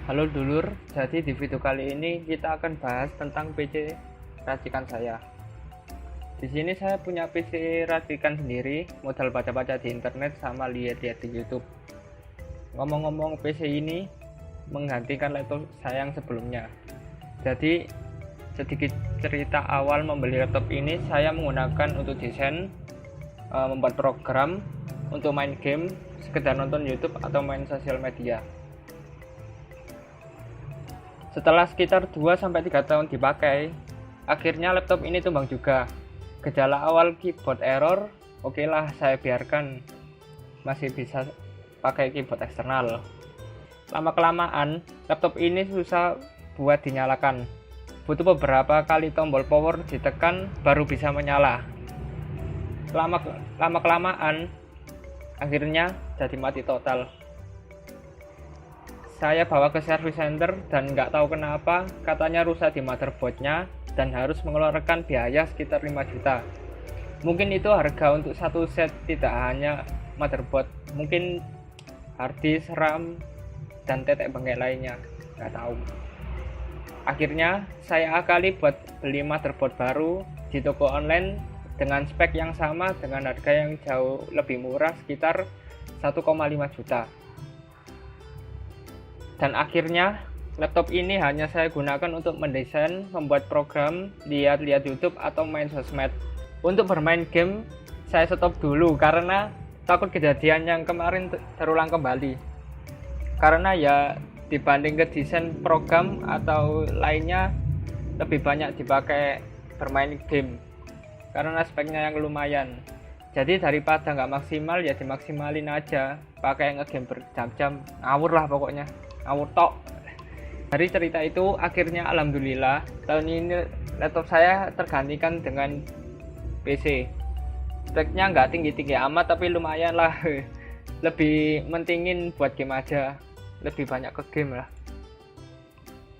Halo dulur, jadi di video kali ini kita akan bahas tentang PC racikan saya. Di sini saya punya PC racikan sendiri, modal baca-baca di internet sama lihat-lihat di YouTube. Ngomong-ngomong, PC ini menggantikan laptop saya yang sebelumnya. Jadi sedikit cerita awal membeli laptop ini, saya menggunakan untuk desain, membuat program, untuk main game, sekedar nonton YouTube atau main sosial media. Setelah sekitar 2-3 tahun dipakai, akhirnya laptop ini tumbang juga. Gejala awal keyboard error, oke lah saya biarkan, masih bisa pakai keyboard eksternal. Lama-kelamaan, laptop ini susah buat dinyalakan. Butuh beberapa kali tombol power ditekan baru bisa menyala. Lama-kelamaan, akhirnya jadi mati total. Saya bawa ke service center dan nggak tahu kenapa katanya rusak di motherboardnya dan harus mengeluarkan biaya sekitar 5 juta. Mungkin itu harga untuk satu set, tidak hanya motherboard, mungkin harddisk, RAM, dan tetek bengek lainnya, nggak tahu. Akhirnya saya akali buat beli motherboard baru di toko online dengan spek yang sama dengan harga yang jauh lebih murah, sekitar 1,5 juta. Dan akhirnya laptop ini hanya saya gunakan untuk mendesain, membuat program, lihat-lihat YouTube atau main sosmed. Untuk bermain game saya stop dulu karena takut kejadian yang kemarin terulang kembali. Karena ya dibanding ke desain program atau lainnya, lebih banyak dipakai bermain game karena speknya yang lumayan. Jadi daripada nggak maksimal ya dimaksimalin aja, pakai ngegame berjam-jam, ngawur lah pokoknya, ngawur tok. Dari cerita itu akhirnya alhamdulillah tahun ini laptop saya tergantikan dengan PC. Speknya nggak tinggi-tinggi amat tapi lumayan lah, lebih mentingin buat game aja, lebih banyak ke game lah.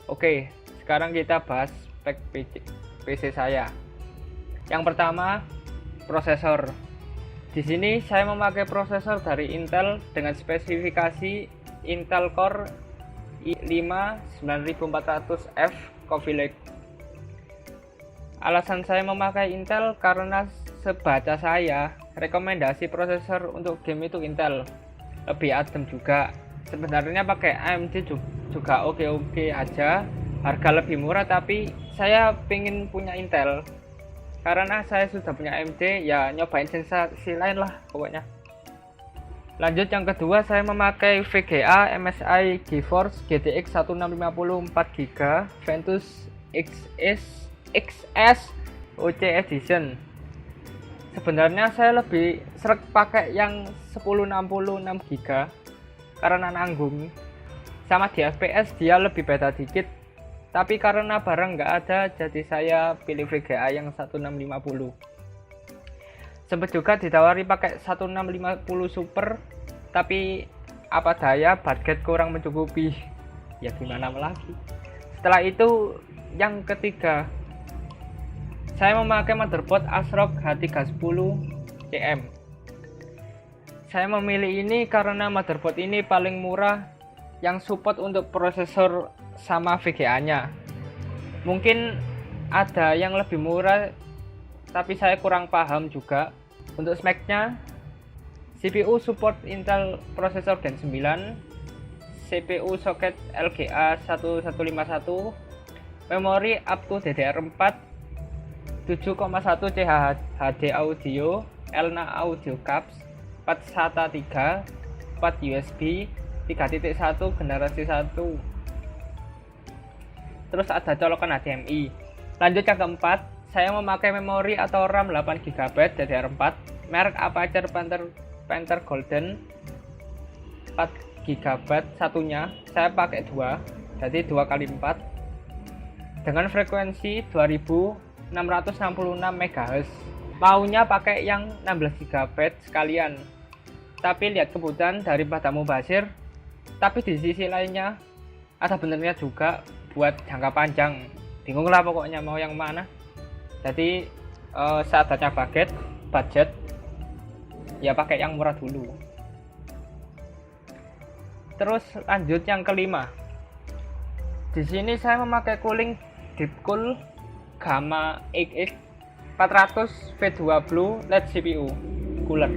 Oke, sekarang kita bahas spek PC saya. Yang pertama, prosesor. Di sini saya memakai prosesor dari Intel dengan spesifikasi Intel Core i5 9400F Coffee Lake. Alasan saya memakai Intel karena sebaca saya, rekomendasi prosesor untuk game itu Intel, lebih adem juga. Sebenarnya pakai AMD juga oke-oke aja, harga lebih murah, tapi saya pengen punya Intel karena saya sudah punya AMD, ya nyobain sensasi lain lah pokoknya. Lanjut yang kedua, saya memakai VGA MSI GeForce GTX 1650 4GB Ventus XS OC Edition. Sebenarnya saya lebih sreg pakai yang 1060 6GB karena nanggung, sama di FPS dia lebih beda dikit, tapi karena barang nggak ada jadi saya pilih VGA yang 1650. Sempat juga ditawari pakai 1650 Super, tapi apa daya budget kurang mencukupi, ya gimana lagi. Setelah itu yang ketiga, saya memakai motherboard ASRock H310 CM. Saya memilih ini karena motherboard ini paling murah yang support untuk prosesor sama VGA-nya. Mungkin ada yang lebih murah tapi saya kurang paham juga. Untuk speknya, CPU support Intel prosesor Gen 9, CPU soket LGA 1151, memori up to DDR4, 7,1 CH HD audio, Elna audio caps, 4 SATA 3, 4 USB 3.1 generasi 1. Terus ada colokan HDMI. Lanjut yang keempat, saya memakai memori atau RAM 8GB DDR4 merek Apache Panther Golden, 4GB satunya, saya pakai 2, jadi 2x4 dengan frekuensi 2666 MHz. Maunya pakai yang 16GB sekalian, tapi lihat kebutuhan daripada mubazir. Tapi di sisi lainnya ada benernya juga buat jangka panjang, bingung lah pokoknya mau yang mana. Jadi seadanya budget ya pakai yang murah dulu. Terus lanjut yang kelima, Di sini saya memakai cooling Deepcool Gamma XX 400 V2 Blue LED CPU cooler.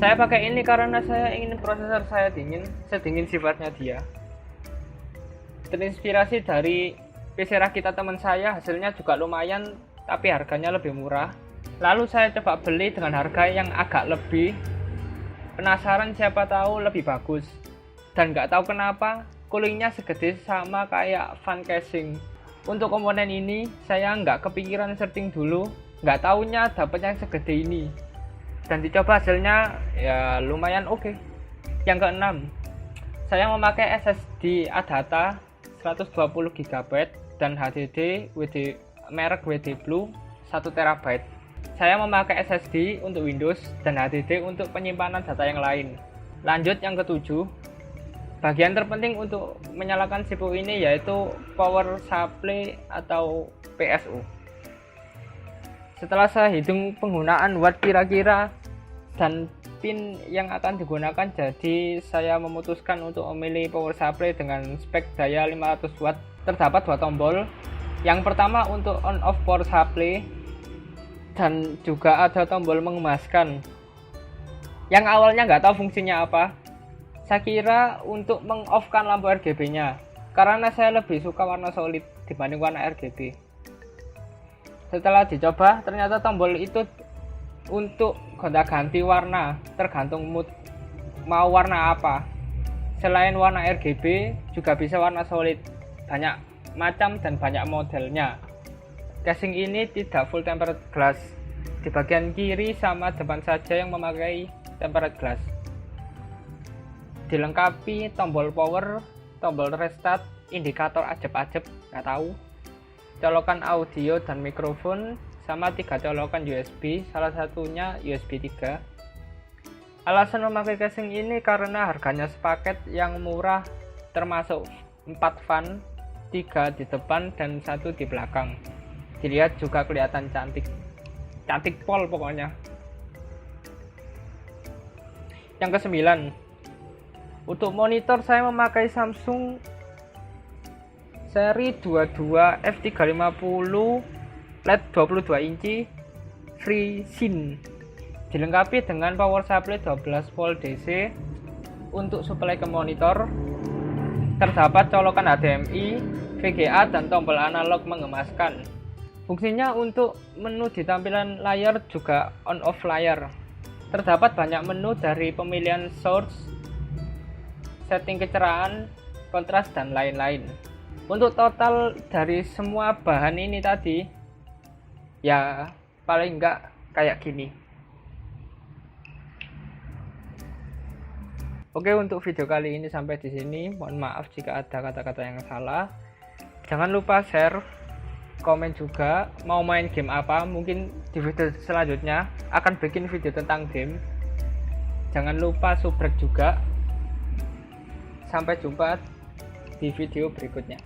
Saya pakai ini karena saya ingin prosesor saya sedingin sifatnya dia. Terinspirasi dari PC Rakita teman saya, hasilnya juga lumayan tapi harganya lebih murah. Lalu saya coba beli dengan harga yang agak lebih. Penasaran siapa tahu lebih bagus. Dan nggak tahu kenapa coolingnya segede sama kayak fan casing. Untuk komponen ini saya nggak kepikiran setting dulu, nggak taunya dapat yang segede ini. Dan dicoba hasilnya ya lumayan oke. Yang keenam, saya memakai SSD ADATA 120 GB dan HDD merek WD Blue 1 TB. Saya memakai SSD untuk Windows dan HDD untuk penyimpanan data yang lain. Lanjut yang ketujuh, bagian terpenting untuk menyalakan CPU ini yaitu power supply atau PSU. Setelah saya hitung penggunaan watt kira-kira dan pin yang akan digunakan, jadi saya memutuskan untuk memilih power supply dengan spek daya 500 watt. Terdapat dua tombol. Yang pertama untuk on off power supply dan juga ada tombol mengemaskan. Yang awalnya nggak tahu fungsinya apa. Saya kira untuk meng-off-kan lampu RGB-nya karena saya lebih suka warna solid dibanding warna RGB. Setelah dicoba, ternyata tombol itu untuk gonta-ganti warna, tergantung mood mau warna apa. Selain warna RGB, juga bisa warna solid. Banyak macam dan banyak modelnya. Casing ini tidak full tempered glass. Di bagian kiri sama depan saja yang memakai tempered glass. Dilengkapi tombol power, tombol restart, indikator ajeb-ajeb, nggak tahu, colokan audio dan mikrofon, sama 3 colokan USB, salah satunya USB 3. Alasan memakai casing ini karena harganya sepaket yang murah, termasuk 4 fan, 3 di depan dan 1 di belakang. Dilihat juga kelihatan cantik pol pokoknya. Yang kesembilan, untuk monitor saya memakai Samsung seri 22 F350 LED 22 inci FreeSync. Dilengkapi dengan power supply 12 volt DC untuk suplai ke monitor. Terdapat colokan HDMI, VGA dan tombol analog mengemaskan. Fungsinya untuk menu di tampilan layar juga on off layar. Terdapat banyak menu dari pemilihan source, setting kecerahan, kontras dan lain-lain. Untuk total dari semua bahan ini tadi, ya paling enggak kayak gini. Oke, untuk video kali ini sampai di sini. Mohon maaf jika ada kata-kata yang salah. Jangan lupa share, komen juga mau main game apa. Mungkin di video selanjutnya akan bikin video tentang game. Jangan lupa subrek juga. Sampai jumpa di video berikutnya.